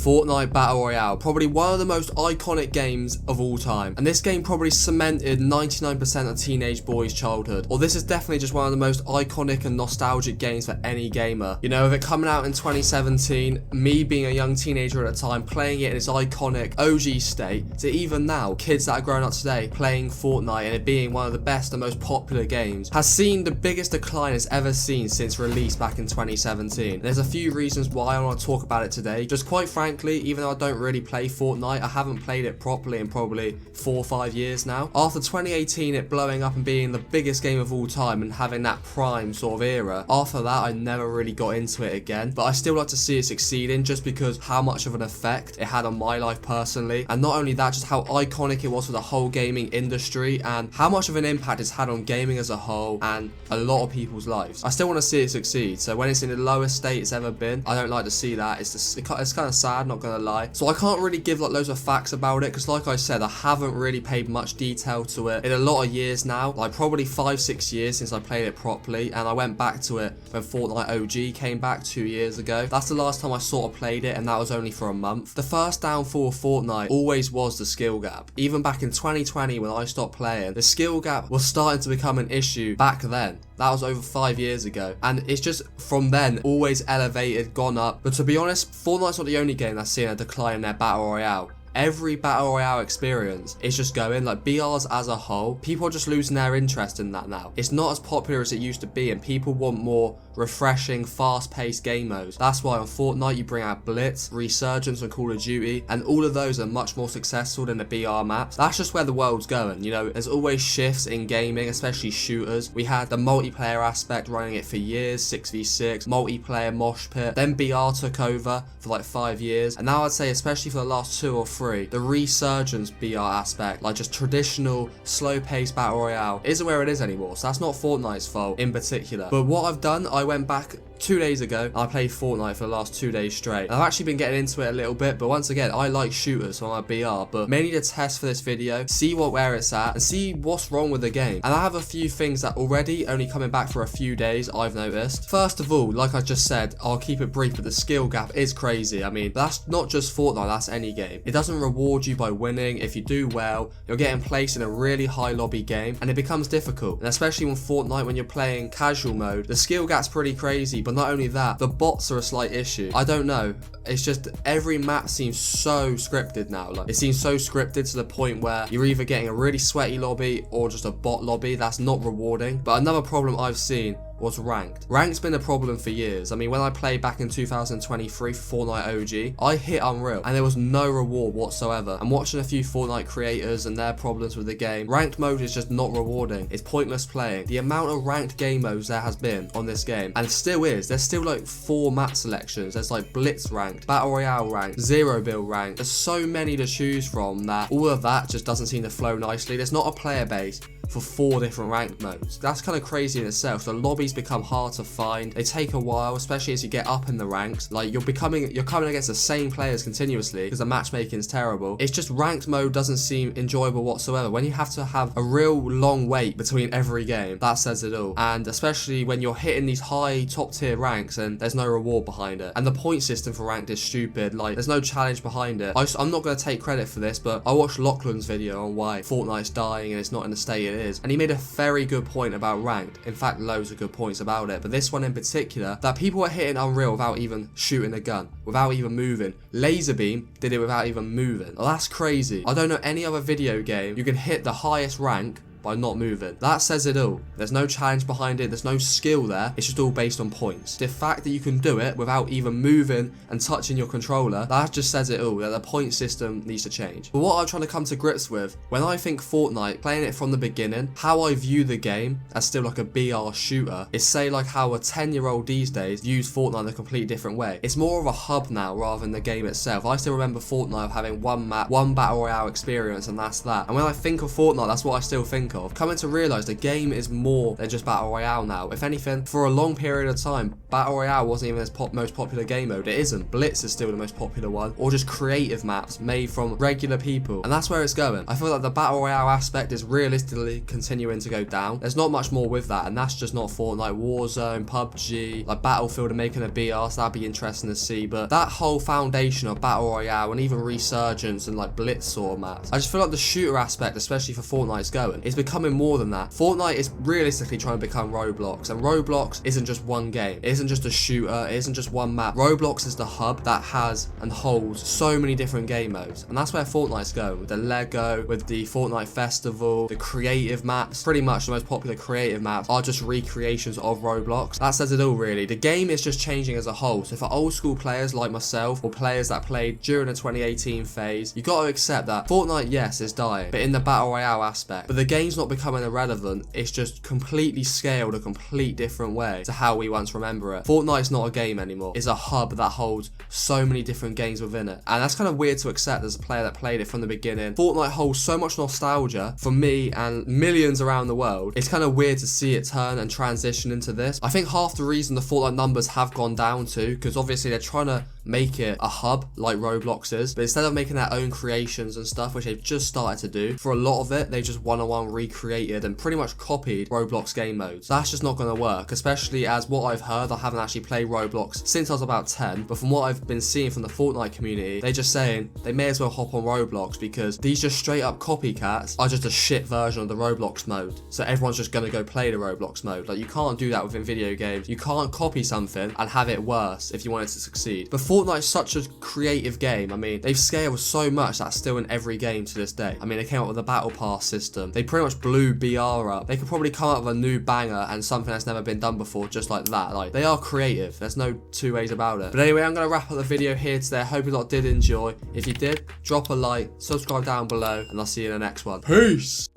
Fortnite Battle Royale, probably one of the most iconic games of all time, and this game probably cemented 99% of teenage boys' childhood, or this is definitely just one of the most iconic and nostalgic games for any gamer. You know, with it coming out in 2017, me being a young teenager at the time, playing it in its iconic OG state, to even now, kids that are growing up today playing Fortnite and it being one of the best and most popular games, has seen the biggest decline it's ever seen since release back in 2017. And there's a few reasons why I want to talk about it today. Just quite frankly, even though I don't really play Fortnite, I haven't played it properly in probably 4 or 5 years now. After 2018 it blowing up and being the biggest game of all time and having that prime sort of era, after that I never really got into it again, but I still like to see it succeeding just because how much of an effect it had on my life personally, and not only that, just how iconic it was for the whole gaming industry and how much of an impact it's had on gaming as a whole and a lot of people's lives. I still want to see it succeed, so when it's in the lowest state it's ever been, I don't like to see that. It's kind of sad, not gonna lie. So I can't really give like loads of facts about it because like I said, I haven't really paid much detail to it in a lot of years now, like probably 5-6 years since I played it properly, and I went back to it when Fortnite OG came back 2 years ago. That's the last time I sort of played it, and that was only for a month. The first downfall of Fortnite always was the skill gap. Even back in 2020 when I stopped playing, the skill gap was starting to become an issue back then. That was over 5 years ago, and it's just from then always elevated, gone up. But to be honest, Fortnite's not the only game that's seen a decline in their Battle Royale. Every Battle Royale experience is just going, like BRs as a whole, people are just losing their interest in that now. It's not as popular as it used to be, and people want more refreshing, fast-paced game modes. That's why on Fortnite you bring out Blitz, Resurgence and Call of Duty, and all of those are much more successful than the BR maps. That's just where the world's going, you know. There's always shifts in gaming, especially shooters. We had the multiplayer aspect running it for years, 6v6, multiplayer, mosh pit, then BR took over for like 5 years, and now I'd say especially for the last 2 or 3, the Resurgence BR aspect, like just traditional slow-paced Battle Royale, isn't where it is anymore. So that's not Fortnite's fault in particular. But what I've done, I went back 2 days ago and I played Fortnite for the last 2 days straight. And I've actually been getting into it a little bit, but once again, I like shooters, so I'm a BR, but mainly to test for this video, see where it's at, and see what's wrong with the game. And I have a few things that already, only coming back for a few days, I've noticed. First of all, like I just said, I'll keep it brief, but the skill gap is crazy. I mean, that's not just Fortnite, that's any game. It doesn't reward you by winning. If you do well, you're getting placed in a really high lobby game, and it becomes difficult. And especially on Fortnite, when you're playing casual mode, the skill gap's pretty crazy, but not only that, the bots are a slight issue. I don't know, it's just every map seems so scripted now. Like, it seems so scripted to the point where you're either getting a really sweaty lobby or just a bot lobby. That's not rewarding. But another problem I've seen was ranked. Ranked's been a problem for years. I mean, when I played back in 2023 for Fortnite OG, I hit Unreal and there was no reward whatsoever. I'm watching a few Fortnite creators and their problems with the game. Ranked mode is just not rewarding. It's pointless playing. The amount of ranked game modes there has been on this game, and still is, there's still like 4 map selections. There's like Blitz ranked, Battle Royale ranked, Zero Build ranked. There's so many to choose from that all of that just doesn't seem to flow nicely. There's not a player base for 4 different ranked modes. That's kind of crazy in itself. The lobbies become hard to find. They take a while, especially as you get up in the ranks. Like, you're coming against the same players continuously because the matchmaking is terrible. It's just ranked mode doesn't seem enjoyable whatsoever. When you have to have a real long wait between every game, that says it all. And especially when you're hitting these high top tier ranks and there's no reward behind it. And the point system for ranked is stupid. Like, there's no challenge behind it. I'm not going to take credit for this, but I watched Lachlan's video on why Fortnite's dying and it's not in the state it is, and he made a very good point about ranked. In fact, loads of good points about it, but this one in particular, that people are hitting Unreal without even shooting a gun, without even moving. Laserbeam did it without even moving. Well, that's crazy. I don't know any other video game you can hit the highest rank by not moving. That says it all. There's no challenge behind it, there's no skill there, it's just all based on points. The fact that you can do it without even moving and touching your controller, that just says it all, that the point system needs to change. But what I'm trying to come to grips with, when I think Fortnite, playing it from the beginning, how I view the game as still like a BR shooter, is say like how a 10-year-old these days views Fortnite in a completely different way. It's more of a hub now rather than the game itself. I still remember Fortnite having one map, one Battle Royale experience, and that's that. And when I think of Fortnite, that's what I still think think of, coming to realise the game is more than just Battle Royale now. If anything, for a long period of time, Battle Royale wasn't even its most popular game mode. It isn't. Blitz is still the most popular one, or just creative maps made from regular people, and that's where it's going. I feel like the Battle Royale aspect is realistically continuing to go down. There's not much more with that, and that's just not Fortnite. Warzone, PUBG, like Battlefield are making a BR, so that'd be interesting to see, but that whole foundation of Battle Royale and even Resurgence and like Blitz sort of maps, I just feel like the shooter aspect, especially for Fortnite's going, is becoming more than that. Fortnite is realistically trying to become Roblox, and Roblox isn't just one game. It isn't just a shooter. It isn't just one map. Roblox is the hub that has and holds so many different game modes, and that's where Fortnite's going, with the Lego, with the Fortnite Festival, the creative maps. Pretty much the most popular creative maps are just recreations of Roblox. That says it all, really. The game is just changing as a whole, so for old school players like myself, or players that played during the 2018 phase, you got to accept that Fortnite, yes, is dying, but in the Battle Royale aspect. But the game's not becoming irrelevant, it's just completely scaled a complete different way to how we once remember it. Fortnite's not a game anymore, it's a hub that holds so many different games within it, and that's kind of weird to accept as a player that played it from the beginning. Fortnite holds so much nostalgia for me and millions around the world. It's kind of weird to see it turn and transition into this. I think half the reason the Fortnite numbers have gone down too, because obviously they're trying to make it a hub like Roblox is, but instead of making their own creations and stuff, which they've just started to do, for a lot of it, they just one-on-one recreated and pretty much copied Roblox game modes. So that's just not going to work, especially as what I've heard, I haven't actually played Roblox since I was about 10, but from what I've been seeing from the Fortnite community, they're just saying they may as well hop on Roblox because these just straight up copycats are just a shit version of the Roblox mode. So everyone's just going to go play the Roblox mode. Like, you can't do that within video games. You can't copy something and have it worse if you want it to succeed. But Fortnite's such a creative game. I mean, they've scaled so much that's still in every game to this day. I mean, they came up with a battle pass system. They pretty much blew BR up. They could probably come up with a new banger and something that's never been done before just like that. Like, they are creative. There's no two ways about it. But anyway, I'm going to wrap up the video here today. I hope you lot did enjoy. If you did, drop a like, subscribe down below, and I'll see you in the next one. Peace!